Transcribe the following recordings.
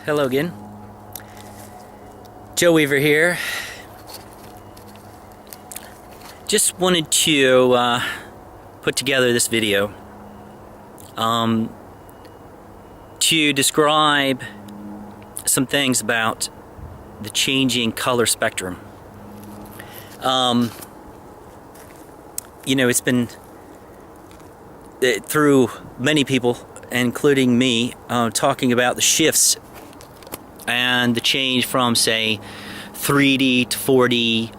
Hello again. Joe Weaver here. Just wanted to put together this video to describe some things about the changing color spectrum. It's been through many people, including me, talking about the shifts and the change from, say, 3D to 4D,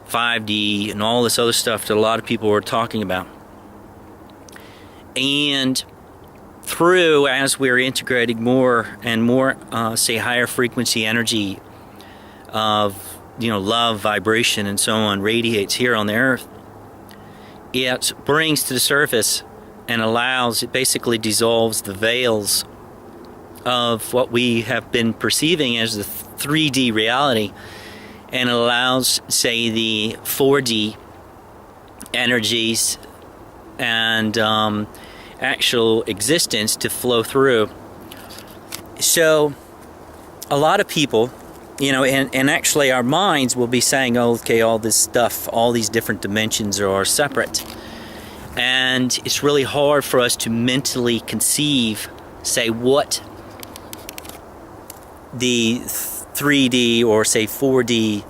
5D, and all this other stuff that a lot of people were talking about. And as we're integrating more and more, say, higher frequency energy of, love, vibration, and so on, radiates here on the earth, it brings to the surface and it basically dissolves the veils of what we have been perceiving as the 3D reality, and allows, say, the 4D energies and actual existence to flow through. So a lot of people, and actually our minds will be saying, oh, okay, all this stuff, all these different dimensions are separate. And it's really hard for us to mentally conceive, say, what the 3D or, say, 4D,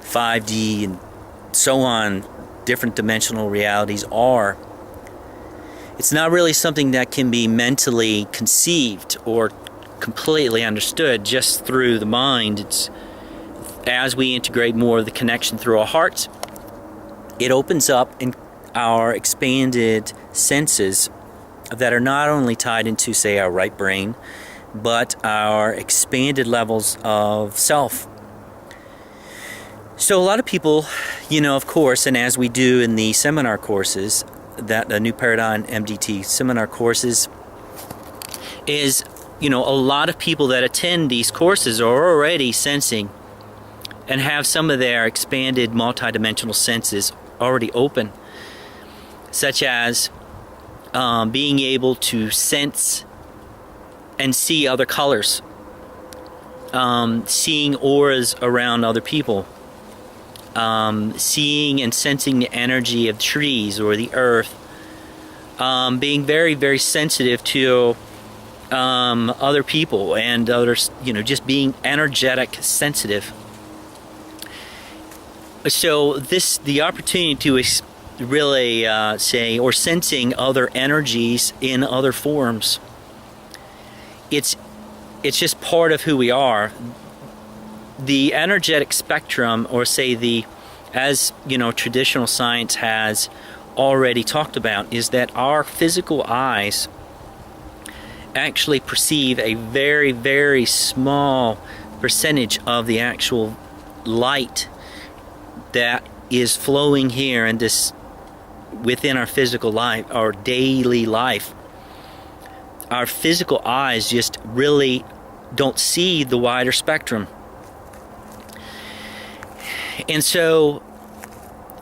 5D, and so on, different dimensional realities are. It's not really something that can be mentally conceived or completely understood just through the mind. It's as we integrate more of the connection through our hearts, it opens up in our expanded senses that are not only tied into, say, our right brain, but our expanded levels of self. So a lot of people, of course, and as we do in the seminar courses, that the New Paradigm MDT seminar courses, is, a lot of people that attend these courses are already sensing and have some of their expanded multidimensional senses already open, such as being able to sense and see other colors, seeing auras around other people, seeing and sensing the energy of trees or the earth, being very, very sensitive to other people and others, just being energetic sensitive. So the opportunity to really say, or sensing other energies in other forms, it's just part of who we are. The energetic spectrum, or say as traditional science has already talked about, is that our physical eyes actually perceive a very, very small percentage of the actual light that is flowing here and this within our physical life, our daily life. Our physical eyes just really don't see the wider spectrum. And so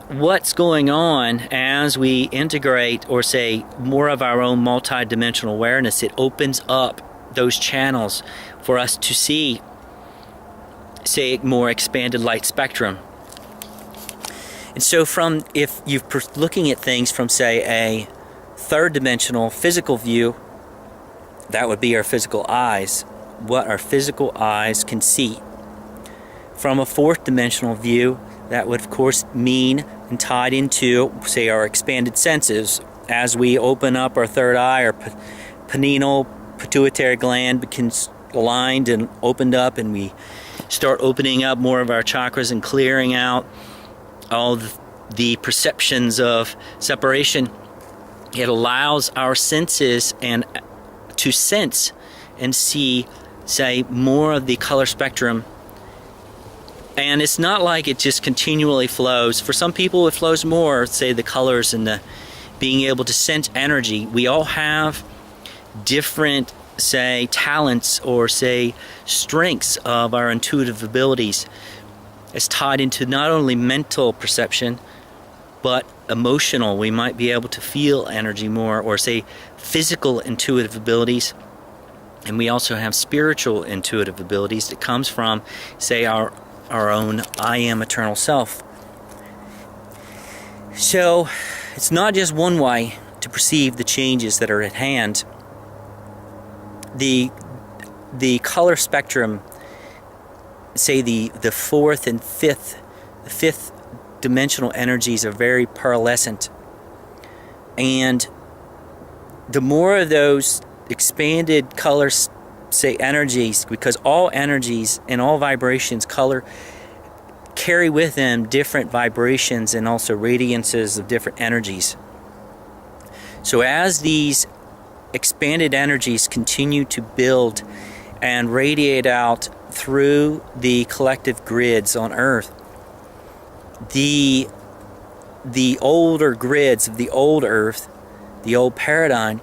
what's going on as we integrate, or say, more of our own multidimensional awareness, it opens up those channels for us to see, say, more expanded light spectrum. And so if you're looking at things from, say, a third dimensional physical view, that would be our physical eyes, what our physical eyes can see. From a fourth dimensional view, that would of course mean and tied into, say, our expanded senses. As we open up our third eye, our pineal pituitary gland becomes aligned and opened up, and we start opening up more of our chakras and clearing out all the perceptions of separation. It allows our senses to sense and see, say, more of the color spectrum. And it's not like it just continually flows. For some people it flows more, say, the colors and the being able to sense energy. We all have different, say, talents or, say, strengths of our intuitive abilities. It's tied into not only mental perception, but emotional. We might be able to feel energy more, or, say, physical intuitive abilities. And we also have spiritual intuitive abilities that comes from, say, our own I am eternal self. So it's not just one way to perceive the changes that are at hand. The color spectrum, say the fourth and fifth dimensional energies are very pearlescent, and the more of those expanded colors, say energies, because all energies and all vibrations carry with them different vibrations and also radiances of different energies. So as these expanded energies continue to build and radiate out through the collective grids on Earth, the older grids of the old Earth, the old paradigm,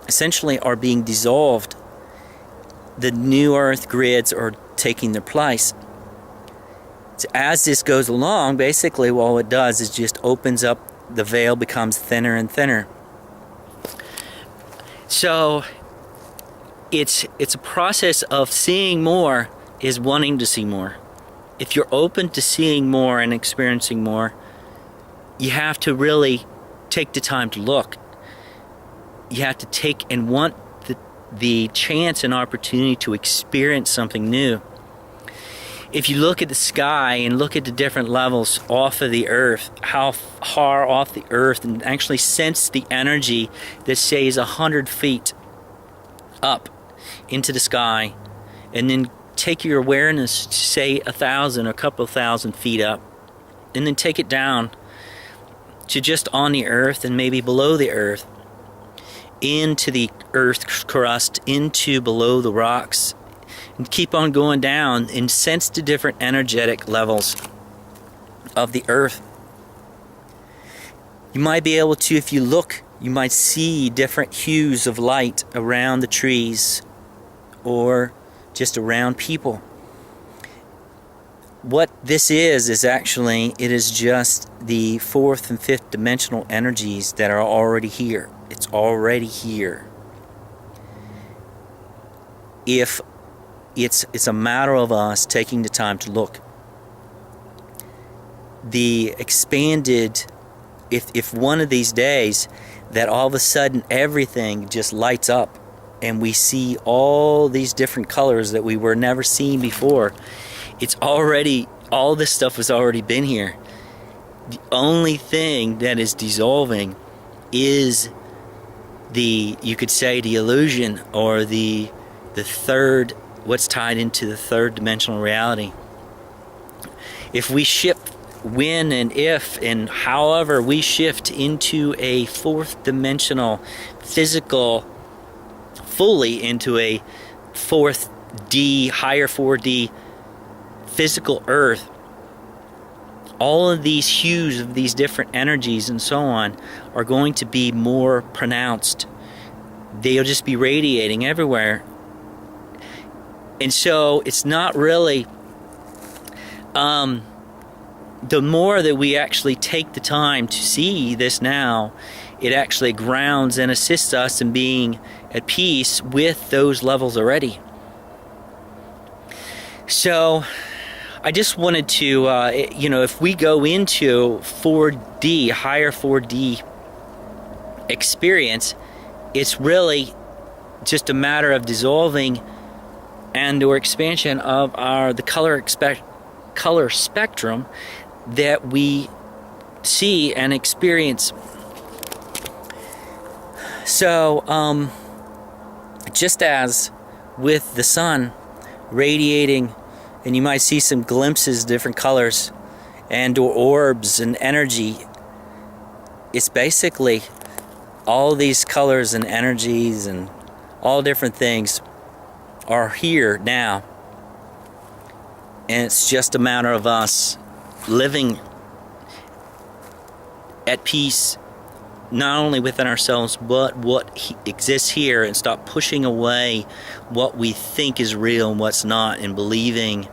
essentially are being dissolved. The new Earth grids are taking their place. So as this goes along, basically all it does is just opens up, the veil becomes thinner and thinner. So it's a process of seeing more is wanting to see more. If you're open to seeing more and experiencing more, you have to really take the time to look. You have to take and want the chance and opportunity to experience something new. If you look at the sky and look at the different levels off of the Earth, how far off the Earth, and actually sense the energy that say is 100 feet up into the sky, and then take your awareness to say 1,000 or a couple of thousand feet up, and then take it down to just on the Earth and maybe below the Earth, into the Earth's crust, into below the rocks, and keep on going down and sense the different energetic levels of the Earth. You might be able to, if you look, you might see different hues of light around the trees or just around people. What this is actually, it is just the fourth and fifth dimensional energies that are already here. It's already here. If it's a matter of us taking the time to look. The expanded, if one of these days that all of a sudden everything just lights up and we see all these different colors that we were never seeing before, it's already, all this stuff has already been here. The only thing that is dissolving is you could say the illusion, or the third, what's tied into the third dimensional reality. If we shift, when and if and however we shift into a fourth dimensional physical, fully into a 4D, higher 4D physical Earth, all of these hues of these different energies and so on are going to be more pronounced. They'll just be radiating everywhere. And so it's not really, the more that we actually take the time to see this now, it actually grounds and assists us in being at peace with those levels already. So I just wanted to, if we go into 4D, higher 4D experience, it's really just a matter of dissolving and or expansion of the color spectrum that we see and experience. So, just as with the sun radiating, and you might see some glimpses, different colors, and or orbs and energy, it's basically all these colors and energies and all different things are here now. And it's just a matter of us living at peace, not only within ourselves, but what exists here, and stop pushing away what we think is real and what's not, and believing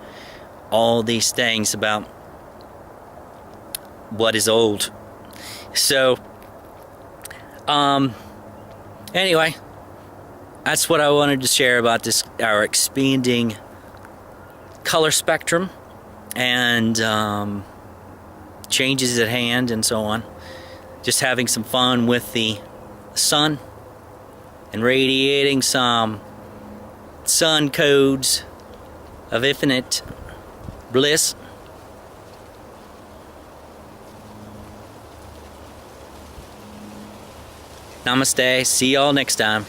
all these things about what is old. So, anyway, that's what I wanted to share about this, our expanding color spectrum and changes at hand and so on. Just having some fun with the sun and radiating some sun codes of infinite bliss. Namaste. See y'all next time.